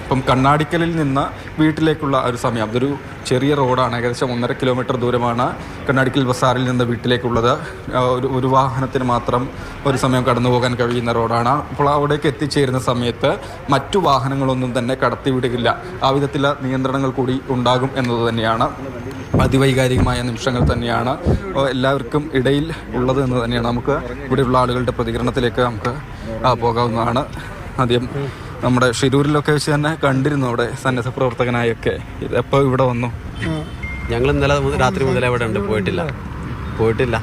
ഇപ്പം കണ്ണാടിക്കലിൽ നിന്ന് വീട്ടിലേക്കുള്ള ഒരു സമയം, അതൊരു ചെറിയ റോഡാണ്, ഏകദേശം 1.5 കിലോമീറ്റർ ദൂരമാണ് കണ്ണാടിക്കൽ ബസാറിൽ നിന്ന് വീട്ടിലേക്കുള്ളത്. ഒരു വാഹനത്തിന് മാത്രം ഒരു സമയം കടന്നു പോകാൻ കഴിയുന്ന റോഡാണ്. അപ്പോൾ അവിടേക്ക് എത്തിച്ചേരുന്ന സമയത്ത് മറ്റു വാഹനങ്ങളൊന്നും തന്നെ കടത്തിവിടുകയില്ല. ആ വിധത്തിലുള്ള നിയന്ത്രണങ്ങൾ കൂടി ഉണ്ടാകും എന്നത് തന്നെയാണ്. അതിവൈകാരികമായ നിമിഷങ്ങൾ തന്നെയാണ് എല്ലാവർക്കും ഇടയിൽ ഉള്ളത് എന്ന് തന്നെയാണ്. നമുക്ക് ഇവിടെയുള്ള ആളുകളുടെ പ്രതികരണത്തിലേക്ക് നമുക്ക് പോകാവുന്നതാണ്. ആദ്യം നമ്മുടെ ഷിരൂരിലൊക്കെ വെച്ച് തന്നെ കണ്ടിരുന്നു അവിടെ സന്നദ്ധ പ്രവർത്തകനായൊക്കെ. ഇതെപ്പോൾ ഇവിടെ വന്നു? ഞങ്ങൾ ഇന്നലെ രാത്രി മുതലേ ഇവിടെ ഉണ്ട്, പോയിട്ടില്ല.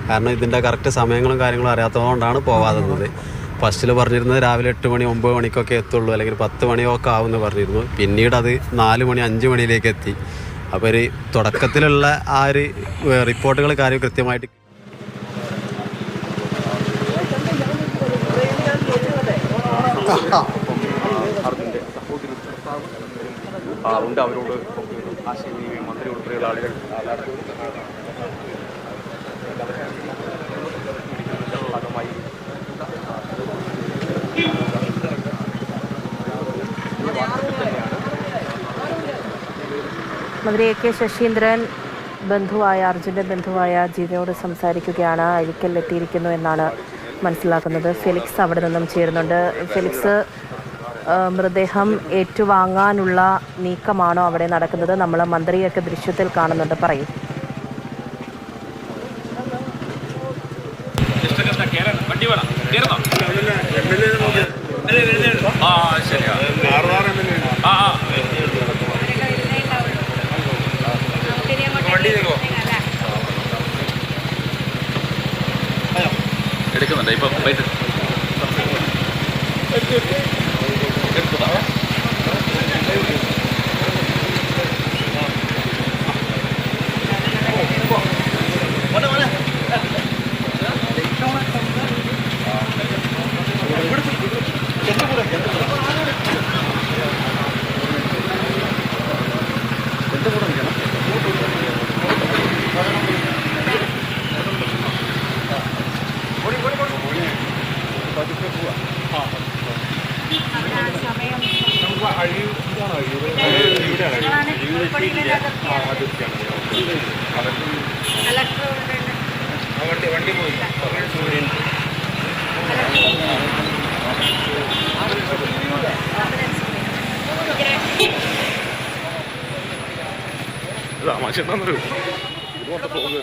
കാരണം ഇതിൻ്റെ കറക്റ്റ് സമയങ്ങളും കാര്യങ്ങളും അറിയാത്തതുകൊണ്ടാണ് പോവാതുന്നത്. ഫസ്റ്റിൽ പറഞ്ഞിരുന്നത് രാവിലെ 8 മണി 9 മണിക്കൊക്കെ എത്തുള്ളൂ, അല്ലെങ്കിൽ 10 മണിയൊക്കെ ആവുമെന്ന് പറഞ്ഞിരുന്നു. പിന്നീട് അത് 4 മണി 5 മണിയിലേക്ക് എത്തി. അപ്പോൾ ഒരു തുടക്കത്തിലുള്ള ആ ഒരു റിപ്പോർട്ടുകൾ കാര്യം കൃത്യമായിട്ട് ഉണ്ട്. അവരോട് ആശയവിനിമയം മന്ത്രി ഉൾപ്പെടെയുള്ള ആളുകൾ ഭാഗമായി മന്ത്രി എ കെ ശശീന്ദ്രൻ അർജുൻ്റെ ബന്ധുവായ ജിതയോട് സംസാരിക്കുകയാണ്. അഴിക്കലിലെത്തിയിരിക്കുന്നു എന്നാണ് മനസ്സിലാക്കുന്നത്. ഫെലിക്സ് അവിടെ നിന്നും ചേരുന്നുണ്ട്. ഫെലിക്സ്, മൃതദേഹം ഏറ്റുവാങ്ങാനുള്ള നീക്കമാണോ അവിടെ നടക്കുന്നത്? നമ്മൾ മന്ത്രിയൊക്കെ ദൃശ്യത്തിൽ കാണുന്നുണ്ട്, പറയും. എടുക്കുന്നുണ്ട് ഇപ്പം വൈകിട്ട്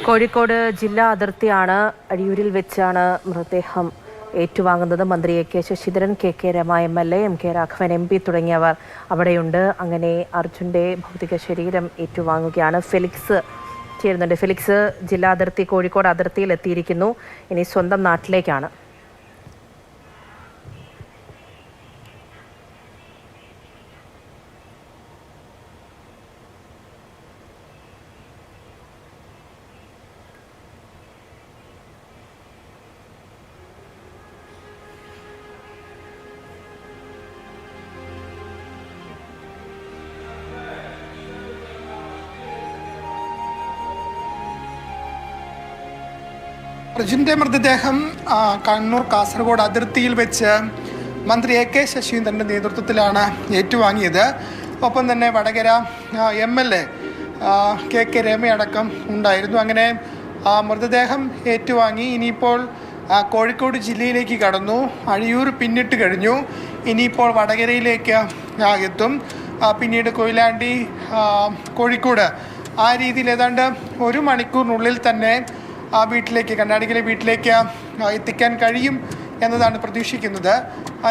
കോഴിക്കോട് ജില്ലാ അതിർത്തിയാണ്. അഴിയൂരിൽ വെച്ചാണ് മൃതദേഹം ഏറ്റുവാങ്ങുന്നത്. മന്ത്രി A K Saseendran, K Rama MLA, MK Raghavan MP തുടങ്ങിയവർ അവിടെയുണ്ട്. അങ്ങനെ അർജുൻ്റെ ഭൗതിക ശരീരം ഏറ്റുവാങ്ങുകയാണ്. ഫെലിക്സ് ചേരുന്നുണ്ട്. ഫെലിക്സ്, ജില്ലാ അതിർത്തി കോഴിക്കോട് അതിർത്തിയിൽ എത്തിയിരിക്കുന്നു. ഇനി സ്വന്തം നാട്ടിലേക്കാണ്. അർജുൻ്റെ മൃതദേഹം കണ്ണൂർ കാസർഗോഡ് അതിർത്തിയിൽ വെച്ച് മന്ത്രി എ കെ ശശീന്ദ്രൻ്റെ നേതൃത്വത്തിലാണ് ഏറ്റുവാങ്ങിയത്. ഒപ്പം തന്നെ വടകര MLA കെ രമയടക്കം ഉണ്ടായിരുന്നു. അങ്ങനെ മൃതദേഹം ഏറ്റുവാങ്ങി. ഇനിയിപ്പോൾ കോഴിക്കോട് ജില്ലയിലേക്ക് കടന്നു. അഴിയൂർ പിന്നിട്ട് കഴിഞ്ഞു. ഇനിയിപ്പോൾ വടകരയിലേക്ക് എത്തും. പിന്നീട് കൊയിലാണ്ടി, കോഴിക്കോട്, ആ രീതിയിൽ ഏതാണ്ട് 1 മണിക്കൂറിനുള്ളിൽ തന്നെ വീട്ടിലേക്ക്, കണ്ണാടിക്കലെ വീട്ടിലേക്ക് എത്തിക്കാൻ കഴിയും എന്നതാണ് പ്രതീക്ഷിക്കുന്നത്.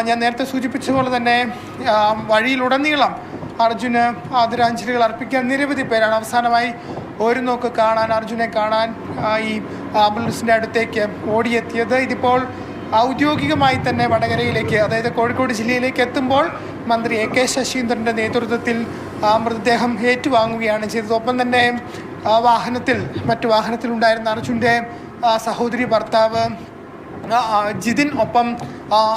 ഞാൻ നേരത്തെ സൂചിപ്പിച്ച പോലെ തന്നെ വഴിയിലുടനീളം അർജുന് ആദരാഞ്ജലികൾ അർപ്പിക്കാൻ നിരവധി പേരാണ്. അവസാനമായി ഒരു നോക്ക് കാണാൻ, അർജുനെ കാണാൻ ഈ ആംബുലൻസിൻ്റെ അടുത്തേക്ക് ഓടിയെത്തിയത്. ഇതിപ്പോൾ ഔദ്യോഗികമായി തന്നെ വടകരയിലേക്ക്, അതായത് കോഴിക്കോട് ജില്ലയിലേക്ക് എത്തുമ്പോൾ മന്ത്രി എ കെ ശശീന്ദ്രൻ്റെ നേതൃത്വത്തിൽ മൃതദേഹം ഏറ്റുവാങ്ങുകയാണ് ചെയ്തത്. ഒപ്പം തന്നെ മറ്റു വാഹനത്തിലുണ്ടായിരുന്ന അർജുൻ്റെ സഹോദരി ഭർത്താവ് ജിതിൻ, ഒപ്പം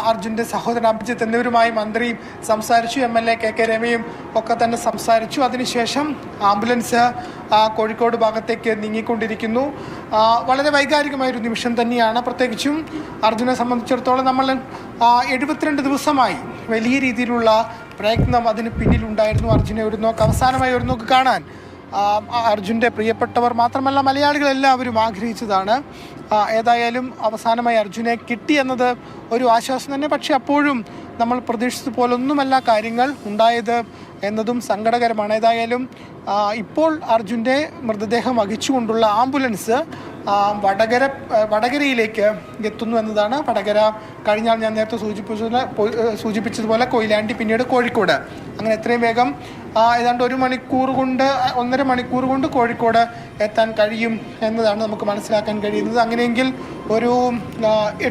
അർജുൻ്റെ സഹോദരൻ അഭിജിത്ത് എന്നിവരുമായി മന്ത്രി സംസാരിച്ചു. MLA കെ രമയും ഒക്കെ തന്നെ സംസാരിച്ചു. അതിനുശേഷം ആംബുലൻസ് കോഴിക്കോട് ഭാഗത്തേക്ക് നീങ്ങിക്കൊണ്ടിരിക്കുന്നു. വളരെ വൈകാരികമായൊരു നിമിഷം തന്നെയാണ്. പ്രത്യേകിച്ചും അർജുനെ സംബന്ധിച്ചിടത്തോളം നമ്മൾ 72 ദിവസമായി വലിയ രീതിയിലുള്ള പ്രയത്നം അതിന് പിന്നിലുണ്ടായിരുന്നു. അർജുനെ ഒരു നോക്ക്, അവസാനമായി ഒരു നോക്ക് കാണാൻ അർജുൻ്റെ പ്രിയപ്പെട്ടവർ മാത്രമല്ല മലയാളികളെല്ലാവരും ആഗ്രഹിച്ചതാണ്. ഏതായാലും അവസാനമായി അർജുനെ കിട്ടി എന്നത് ഒരു ആശ്വാസം തന്നെ. പക്ഷേ അപ്പോഴും നമ്മൾ പ്രതീക്ഷിച്ചതുപോലൊന്നുമല്ല കാര്യങ്ങൾ ഉണ്ടായത് എന്നതും സങ്കടകരമാണ്. ഏതായാലും ഇപ്പോൾ അർജുൻ്റെ മൃതദേഹം വഹിച്ചുകൊണ്ടുള്ള ആംബുലൻസ് വടകരയിലേക്ക് എത്തുന്നു എന്നതാണ്. വടകര കഴിഞ്ഞാൽ ഞാൻ നേരത്തെ സൂചിപ്പിച്ചതുപോലെ കൊയിലാണ്ടി, പിന്നീട് കോഴിക്കോട്. അങ്ങനെ എത്രയും വേഗം ഏതാണ്ട് 1.5 മണിക്കൂർ കൊണ്ട് കോഴിക്കോട് എത്താൻ കഴിയും എന്നതാണ് നമുക്ക് മനസ്സിലാക്കാൻ കഴിയുന്നത്. അങ്ങനെയെങ്കിൽ ഒരു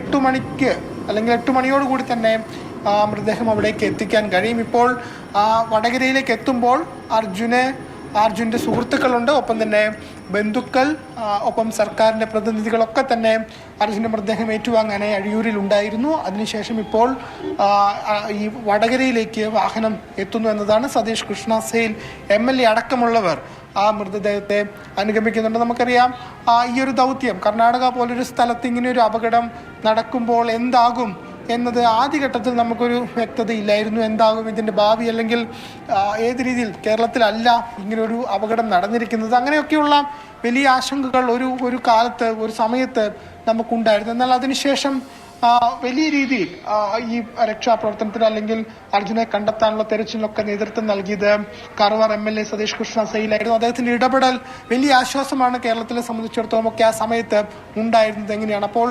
8 മണിക്ക് അല്ലെങ്കിൽ 8 മണിയോടുകൂടി തന്നെ മൃതദേഹം അവിടേക്ക് എത്തിക്കാൻ കഴിയും. ഇപ്പോൾ വടകരയിലേക്ക് എത്തുമ്പോൾ അർജുൻ്റെ സുഹൃത്തുക്കളുണ്ട്, ഒപ്പം തന്നെ ബന്ധുക്കൾ, ഒപ്പം സർക്കാരിൻ്റെ പ്രതിനിധികളൊക്കെ തന്നെ അർജുൻ്റെ മൃതദേഹം ഏറ്റുവാങ്ങാനായി അഴിയൂരിൽ ഉണ്ടായിരുന്നു. അതിനുശേഷം ഇപ്പോൾ ഈ വടകരയിലേക്ക് വാഹനം എത്തുന്നു എന്നതാണ്. സതീഷ് കൃഷ്ണ സെയിൽ MLA അടക്കമുള്ളവർ ആ മൃതദേഹത്തെ അനുഗമിക്കുന്നുണ്ട്. നമുക്കറിയാം ഈ ഒരു ദൗത്യം കർണാടക പോലൊരു സ്ഥലത്ത് ഇങ്ങനെ ഒരു അപകടം നടക്കുമ്പോൾ എന്താകും എന്നത് ആദ്യഘട്ടത്തിൽ നമുക്കൊരു വ്യക്തതയില്ലായിരുന്നു. എന്താകും ഇതിൻ്റെ ഭാവി, അല്ലെങ്കിൽ ഏത് രീതിയിൽ കേരളത്തിലല്ല ഇങ്ങനൊരു അപകടം നടന്നിരിക്കുന്നത്, അങ്ങനെയൊക്കെയുള്ള വലിയ ആശങ്കകൾ ഒരു കാലത്ത്, ഒരു സമയത്ത് നമുക്കുണ്ടായിരുന്നു. എന്നാൽ അതിനുശേഷം വലിയ രീതിയിൽ ഈ രക്ഷാപ്രവർത്തനത്തിന് അല്ലെങ്കിൽ അർജുനെ കണ്ടെത്താനുള്ള തെരച്ചിലിനൊക്കെ നേതൃത്വം നൽകിയത് കാരവാർ MLA സതീഷ് കൃഷ്ണ സെയിലായിരുന്നു. അദ്ദേഹത്തിന്റെ ഇടപെടൽ വലിയ ആശ്വാസമാണ് കേരളത്തിലെ സംബന്ധിച്ചിടത്തോളം ഒക്കെ ആ സമയത്ത് ഉണ്ടായിരുന്നത്. എങ്ങനെയാണ് അപ്പോൾ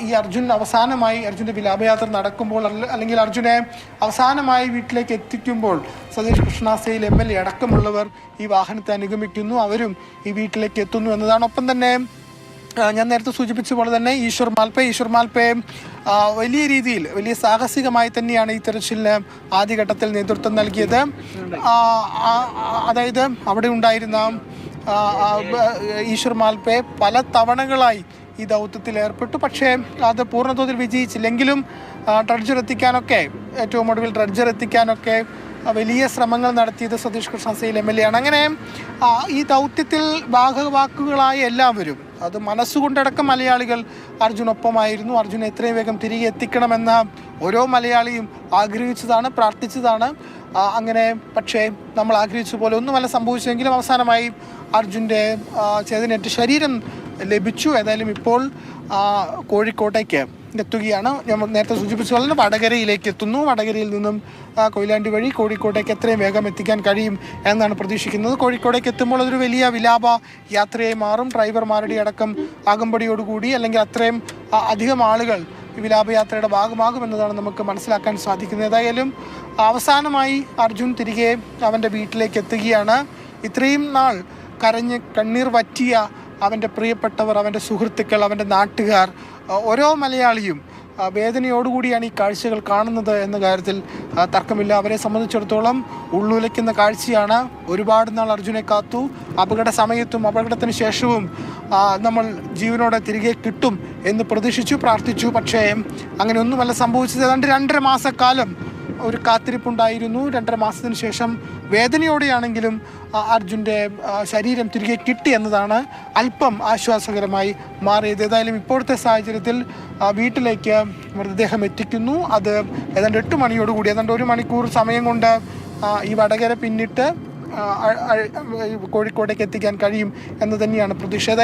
ഈ അർജുന്റെ വിലാപയാത്ര നടക്കുമ്പോൾ, അല്ലെങ്കിൽ അർജുനെ അവസാനമായി വീട്ടിലേക്ക് എത്തിക്കുമ്പോൾ സതീഷ് കൃഷ്ണ സെയിൽ MLA അടക്കമുള്ളവർ ഈ വാഹനത്തെ അനുഗമിക്കുന്നു, അവരും ഈ വീട്ടിലേക്ക് എത്തുന്നു എന്നതാണ്. ഒപ്പം തന്നെ ഞാൻ നേരത്തെ സൂചിപ്പിച്ച പോലെ തന്നെ ഈശ്വർ മാൽപ്പെ വലിയ രീതിയിൽ, വലിയ സാഹസികമായി തന്നെയാണ് ഈ തെരച്ചിലിന് ആദ്യഘട്ടത്തിൽ നേതൃത്വം നൽകിയത്. അതായത് അവിടെ ഉണ്ടായിരുന്ന ഈശ്വർ മാൽപ്പെ പല തവണകളായി ഈ ദൗത്യത്തിൽ ഏർപ്പെട്ടു. പക്ഷേ അത് പൂർണ്ണതോതിൽ വിജയിച്ചില്ലെങ്കിലും ഏറ്റവും ഒടുവിൽ ഡ്രഡ്ജർ എത്തിക്കാനൊക്കെ വലിയ ശ്രമങ്ങൾ നടത്തിയത് സതീഷ് കൃഷ്ണ സെയിൽ MLA ആണ്. അങ്ങനെ ഈ ദൗത്യത്തിൽ ഭാഗവാക്കുകളായ എല്ലാവരും, അത് മനസ്സുകൊണ്ടടക്കം മലയാളികൾ അർജുനൊപ്പമായിരുന്നു. അർജുനെ എത്രയും വേഗം തിരികെ എത്തിക്കണമെന്ന ഓരോ മലയാളിയും ആഗ്രഹിച്ചതാണ്, പ്രാർത്ഥിച്ചതാണ്. അങ്ങനെ പക്ഷേ നമ്മൾ ആഗ്രഹിച്ച പോലെ ഒന്നുമല്ല സംഭവിച്ചെങ്കിലും അവസാനമായി അർജുൻ്റെ ചേതനേറ്റ ശരീരം ലഭിച്ചു. ഏതായാലും ഇപ്പോൾ കോഴിക്കോട്ടേക്ക് എത്തുകയാണ്. നമ്മൾ നേരത്തെ സൂചിപ്പിച്ച പോലെ വടകരയിലേക്ക് എത്തുന്നു. വടകരയിൽ നിന്നും കൊയിലാണ്ടി വഴി കോഴിക്കോട്ടേക്ക് എത്രയും വേഗം എത്തിക്കാൻ കഴിയും എന്നാണ് പ്രതീക്ഷിക്കുന്നത്. കോഴിക്കോടേക്ക് എത്തുമ്പോൾ അതൊരു വലിയ വിലാപ യാത്രയായി മാറും. ഡ്രൈവർമാരുടെ അടക്കം അകമ്പടിയോടുകൂടി, അല്ലെങ്കിൽ അത്രയും അധികം ആളുകൾ ഈ വിലാപയാത്രയുടെ ഭാഗമാകുമെന്നതാണ് നമുക്ക് മനസ്സിലാക്കാൻ സാധിക്കുന്നത്. ഏതായാലും അവസാനമായി അർജുൻ തിരികെ അവൻ്റെ വീട്ടിലേക്ക് എത്തുകയാണ്. ഇത്രയും നാൾ കരഞ്ഞ് കണ്ണീർ വറ്റിയ അവൻ്റെ പ്രിയപ്പെട്ടവർ, അവൻ്റെ സുഹൃത്തുക്കൾ, അവൻ്റെ നാട്ടുകാർ, ഓരോ മലയാളിയും വേദനയോടുകൂടിയാണ് ഈ കാഴ്ചകൾ കാണുന്നത് എന്ന കാര്യത്തിൽ തർക്കമില്ല. അവരെ സംബന്ധിച്ചിടത്തോളം ഉള്ളുലയ്ക്കുന്ന കാഴ്ചയാണ്. ഒരുപാട് നാൾ അർജുനെ കാത്തു. അപകട സമയത്തും അപകടത്തിന് ശേഷവും നമ്മൾ ജീവനോടെ തിരികെ കിട്ടും എന്ന് പ്രതീക്ഷിച്ചു, പ്രാർത്ഥിച്ചു. പക്ഷേ അങ്ങനെയൊന്നുമല്ല സംഭവിച്ചത്. ഏതാണ്ട് 2.5 മാസക്കാലം ഒരു കാത്തിരിപ്പുണ്ടായിരുന്നു. 2.5 മാസത്തിന് ശേഷം വേദനയോടെയാണെങ്കിലും അർജുൻ്റെ ശരീരം തിരികെ കിട്ടി എന്നതാണ് അല്പം ആശ്വാസകരമായി മാറിയത്. ഏതായാലും ഇപ്പോഴത്തെ സാഹചര്യത്തിൽ വീട്ടിലേക്ക് മൃതദേഹം എത്തിക്കുന്നു. അത് ഏതാണ്ട് 8 മണിയോടുകൂടി, ഏതാണ്ട് 1 മണിക്കൂർ സമയം കൊണ്ട് ഈ വടകര പിന്നിട്ട് കോഴിക്കോടേക്ക് എത്തിക്കാൻ കഴിയും എന്ന് തന്നെയാണ് പ്രതീക്ഷ.